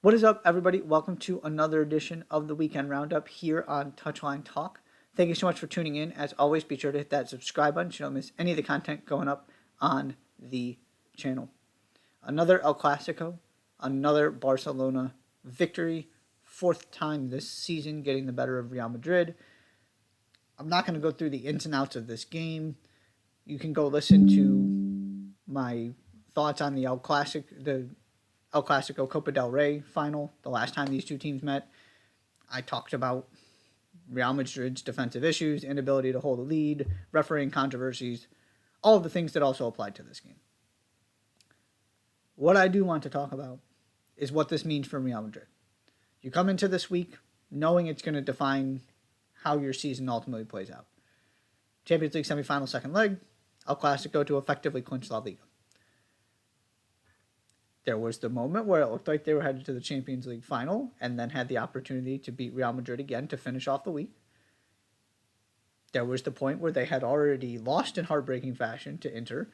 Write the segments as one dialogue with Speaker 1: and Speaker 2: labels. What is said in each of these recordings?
Speaker 1: What is up, everybody? Welcome to another edition of the Weekend Roundup here on Touchline Talk. Thank you so much for tuning in. As always, be sure to hit that subscribe button so you don't miss any of the content going up on the channel. Another El Clasico, another Barcelona victory, fourth time this season getting the better of Real Madrid. I'm not going to go through the ins and outs of this game. You can go listen to my thoughts on the El Clasico Copa del Rey final, the last time these two teams met. I talked about Real Madrid's defensive issues, inability to hold a lead, refereeing controversies, all of the things that also applied to this game. What I do want to talk about is what this means for Real Madrid. You come into this week knowing it's going to define how your season ultimately plays out. Champions League semifinal second leg, El Clasico to effectively clinch La Liga. There was the moment where it looked like they were headed to the Champions League final and then had the opportunity to beat Real Madrid again to finish off the week. There was the point where they had already lost in heartbreaking fashion to Inter,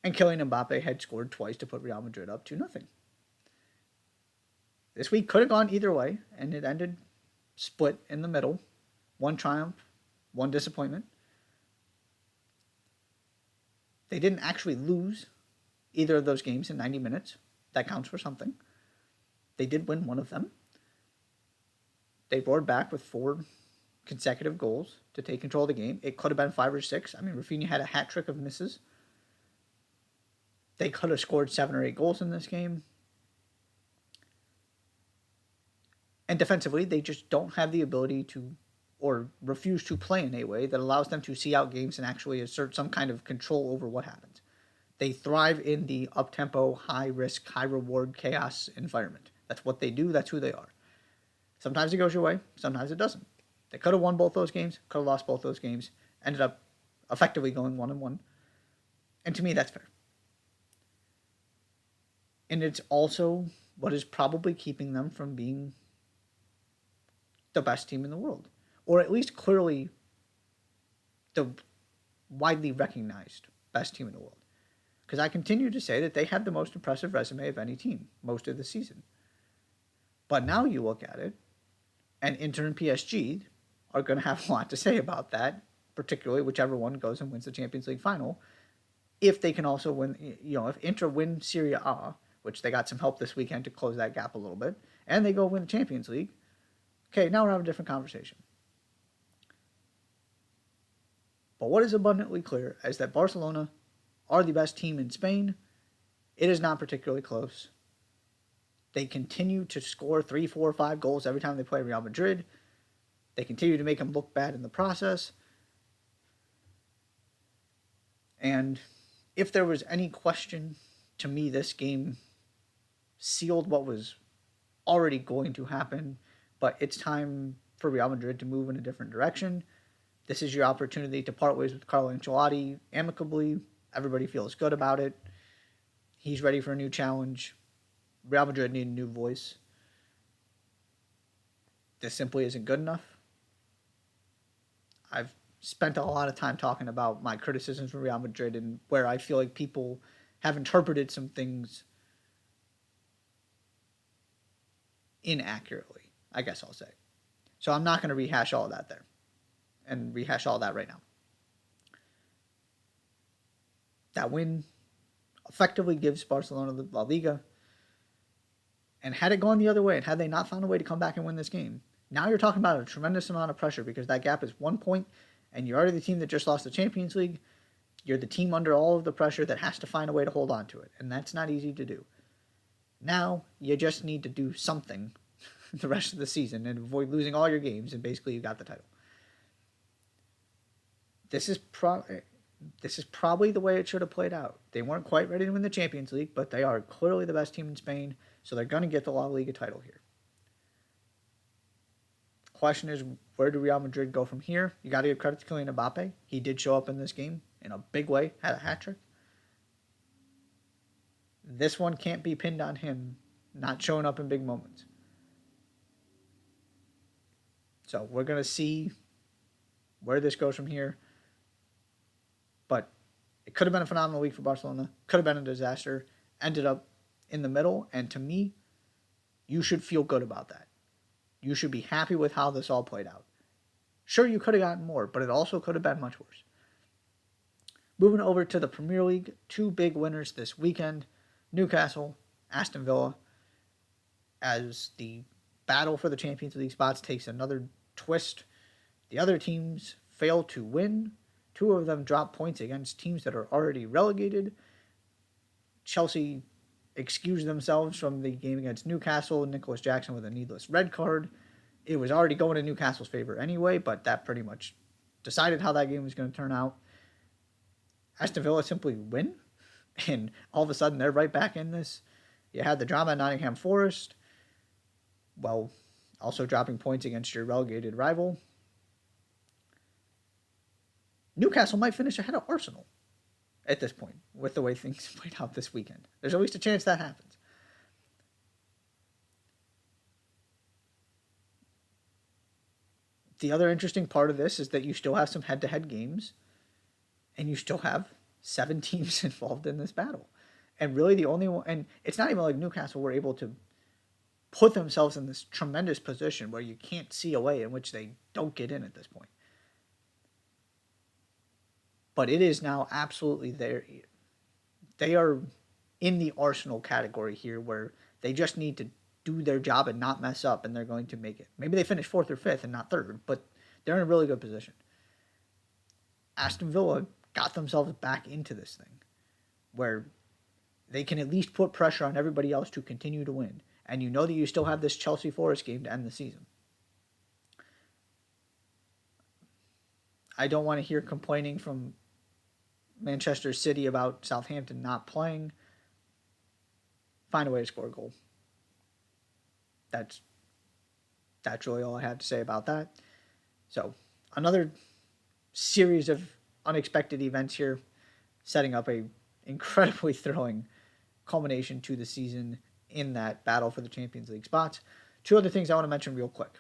Speaker 1: and Kylian Mbappe had scored twice to put Real Madrid up 2-0. This week could have gone either way, and it ended split in the middle. One triumph, one disappointment. They didn't actually lose either of those games in 90 minutes. That counts for something. They did win one of them. They roared back with 4 consecutive goals to take control of the game. It could have been 5 or 6. I mean, Rafinha had a hat trick of misses. They could have scored 7 or 8 goals in this game. And defensively, they just don't have the ability to, or refuse to play in a way that allows them to see out games and actually assert some kind of control over what happens. They thrive in the up-tempo, high-risk, high-reward chaos environment. That's what they do. That's who they are. Sometimes it goes your way. Sometimes it doesn't. They could have won both those games. Could have lost both those games. Ended up effectively going 1-1. And to me, that's fair. And it's also what is probably keeping them from being the best team in the world. Or at least clearly the widely recognized best team in the world. Because I continue to say that they have the most impressive resume of any team most of the season. But now you look at it, and Inter and PSG are going to have a lot to say about that, particularly whichever one goes and wins the Champions League final. If they can also win, if Inter win Serie A, which they got some help this weekend to close that gap a little bit, and they go win the Champions League, okay, now we're having a different conversation. But what is abundantly clear is that Barcelona are the best team in Spain. It is not particularly close. They continue to score 3, 4, 5 goals every time they play Real Madrid. They continue to make them look bad in the process. And if there was any question, to me, this game sealed what was already going to happen. But it's time for Real Madrid to move in a different direction. This is your opportunity to part ways with Carlo Ancelotti amicably. Everybody feels good about it. He's ready for a new challenge. Real Madrid need a new voice. This simply isn't good enough. I've spent a lot of time talking about my criticisms for Real Madrid and where I feel like people have interpreted some things inaccurately, I guess I'll say. So I'm not going to rehash all of that there and rehash all that right now. That win effectively gives Barcelona the La Liga. And had it gone the other way, and had they not found a way to come back and win this game, now you're talking about a tremendous amount of pressure because that gap is 1 point, and you're already the team that just lost the Champions League. You're the team under all of the pressure that has to find a way to hold on to it, and that's not easy to do. Now, you just need to do something the rest of the season and avoid losing all your games, and basically you got the title. This is probably the way it should have played out. They weren't quite ready to win the Champions League, but they are clearly the best team in Spain, so they're going to get the La Liga title here. The question is, where do Real Madrid go from here? You got to give credit to Kylian Mbappe. He did show up in this game in a big way, had a hat trick. This one can't be pinned on him not showing up in big moments. So we're going to see where this goes from here. But it could have been a phenomenal week for Barcelona. Could have been a disaster. Ended up in the middle. And to me, You should feel good about that. You should be happy with how this all played out. Sure, you could have gotten more, but it also could have been much worse. Moving over to the Premier League, two big winners this weekend: Newcastle, Aston Villa, as the battle for the Champions League spots takes another twist. The other teams fail to win. Two of them drop points against teams that are already relegated. Chelsea excused themselves from the game against Newcastle. Nicholas Jackson with a needless red card. It was already going in Newcastle's favor anyway, but that pretty much decided how that game was going to turn out. Aston Villa simply win, and all of a sudden they're right back in this. You had the drama at Nottingham Forest, well, also dropping points against your relegated rival. Newcastle might finish ahead of Arsenal at this point with the way things played out this weekend. There's at least a chance that happens. The other interesting part of this is that you still have some head-to-head games, and you still have 7 teams involved in this battle. And really the only one, and it's not even like Newcastle were able to put themselves in this tremendous position where you can't see a way in which they don't get in at this point. But it is now absolutely there. They are in the Arsenal category here where they just need to do their job and not mess up, and they're going to make it. Maybe they finish 4th or 5th and not 3rd, but they're in a really good position. Aston Villa got themselves back into this thing where they can at least put pressure on everybody else to continue to win. And you know that you still have this Chelsea Forest game to end the season. I don't want to hear complaining from Manchester City about Southampton not playing. Find a way to score a goal. That's really all I have to say about that. So, another series of unexpected events here, setting up a incredibly thrilling culmination to the season in that battle for the Champions League spots. Two other things I want to mention real quick.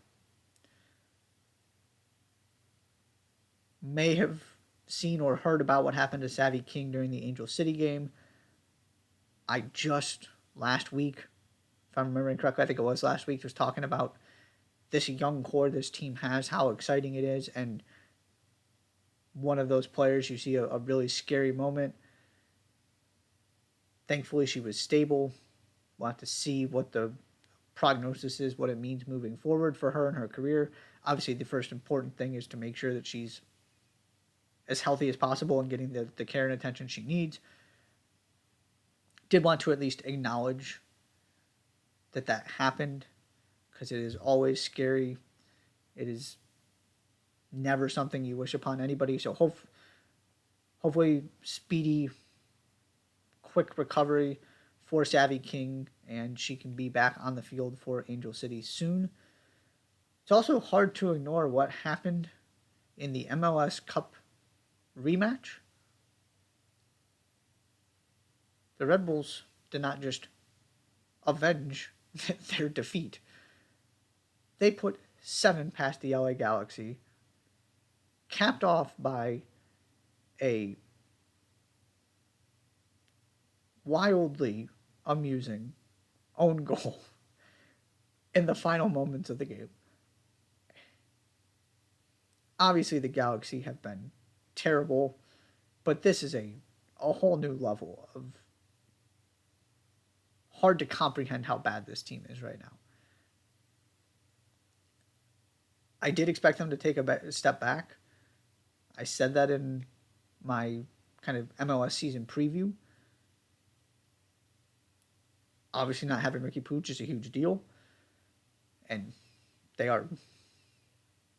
Speaker 1: May have seen or heard about what happened to Savvy King during the Angel City game. I just last week, if I'm remembering correctly, I think it was last week, was talking about this young core this team has, how exciting it is, and one of those players, you see a really scary moment. Thankfully, she was stable. We'll have to see what the prognosis is, what it means moving forward for her and her career. Obviously, the first important thing is to make sure that she's as healthy as possible and getting the care and attention she needs. Did want to at least acknowledge that happened, because it is always scary. It is never something you wish upon anybody. So hopefully speedy, quick recovery for Savvy King, and she can be back on the field for Angel City soon. It's also hard to ignore what happened in the MLS Cup rematch. The Red Bulls did not just avenge their defeat. They put 7 past the LA Galaxy, capped off by a wildly amusing own goal in the final moments of the game. Obviously, the Galaxy have been terrible, but this is a whole new level of hard to comprehend how bad this team is right now. I did expect them to take a step back. I said that in my kind of MLS season preview. Obviously, not having Ricky Puig is a huge deal. And they are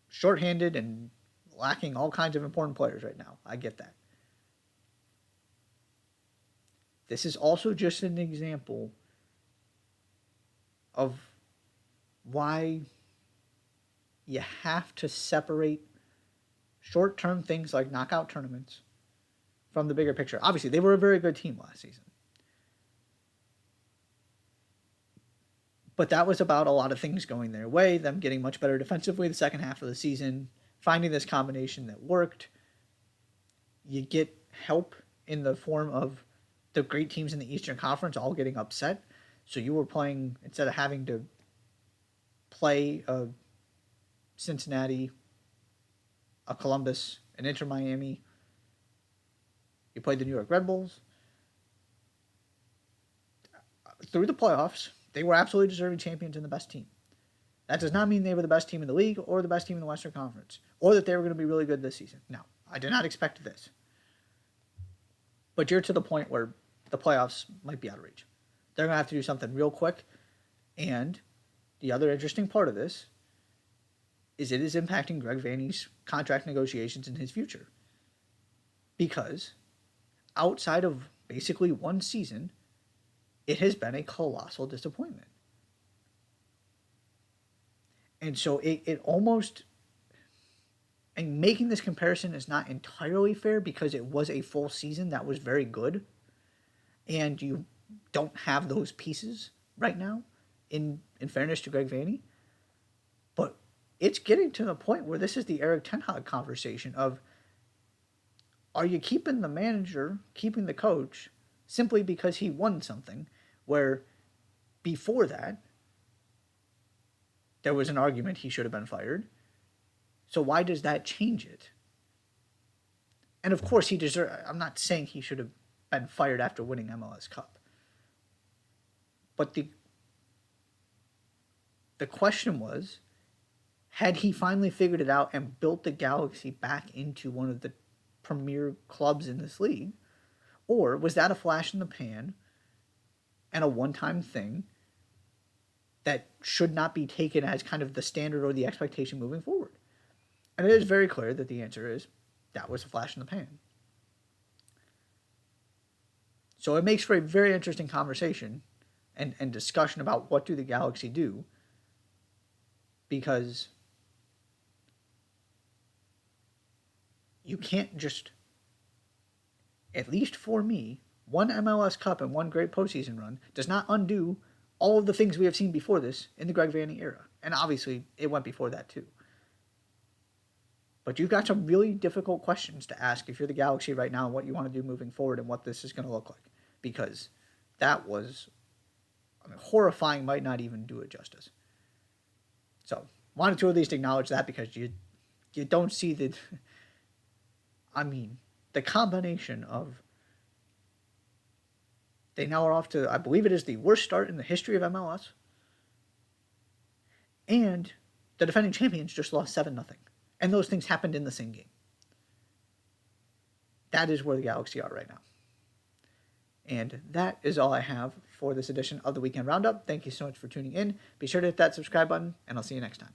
Speaker 1: shorthanded and lacking all kinds of important players right now. I get that. This is also just an example of why you have to separate short-term things like knockout tournaments from the bigger picture. Obviously, they were a very good team last season. But that was about a lot of things going their way, them getting much better defensively the second half of the season, finding this combination that worked. You get help in the form of the great teams in the Eastern Conference all getting upset. So you were playing, instead of having to play a Cincinnati, a Columbus, an Inter Miami. You played the New York Red Bulls. Through the playoffs, they were absolutely deserving champions and the best team. That does not mean they were the best team in the league or the best team in the Western Conference or that they were going to be really good this season. No, I did not expect this. But you're to the point where the playoffs might be out of reach. They're going to have to do something real quick. And the other interesting part of this is it is impacting Greg Vanney's contract negotiations in his future. Because outside of basically one season, it has been a colossal disappointment. And so it almost, and making this comparison is not entirely fair because it was a full season that was very good. And you don't have those pieces right now, in fairness to Greg Vanney. But it's getting to the point where this is the Eric Ten Hag conversation of, are you keeping the manager, keeping the coach, simply because he won something, where before that, there was an argument he should have been fired. So why does that change it? And of course, I'm not saying he should have been fired after winning MLS Cup. But the question was, had he finally figured it out and built the Galaxy back into one of the premier clubs in this league? Or was that a flash in the pan and a one-time thing that should not be taken as kind of the standard or the expectation moving forward? And it is very clear that the answer is that was a flash in the pan. So it makes for a very interesting conversation and discussion about what do the Galaxy do, because you can't just, at least for me, one MLS Cup and one great postseason run does not undo all of the things we have seen before this in the Greg Vanney era. And obviously, it went before that too. But you've got some really difficult questions to ask if you're the Galaxy right now and what you want to do moving forward and what this is going to look like. Because that was, horrifying might not even do it justice. So, wanted to at least acknowledge that because you don't see the combination of, they now are off to, I believe it is the worst start in the history of MLS. And the defending champions just lost 7-0. And those things happened in the same game. That is where the Galaxy are right now. And that is all I have for this edition of the Weekend Roundup. Thank you so much for tuning in. Be sure to hit that subscribe button, and I'll see you next time.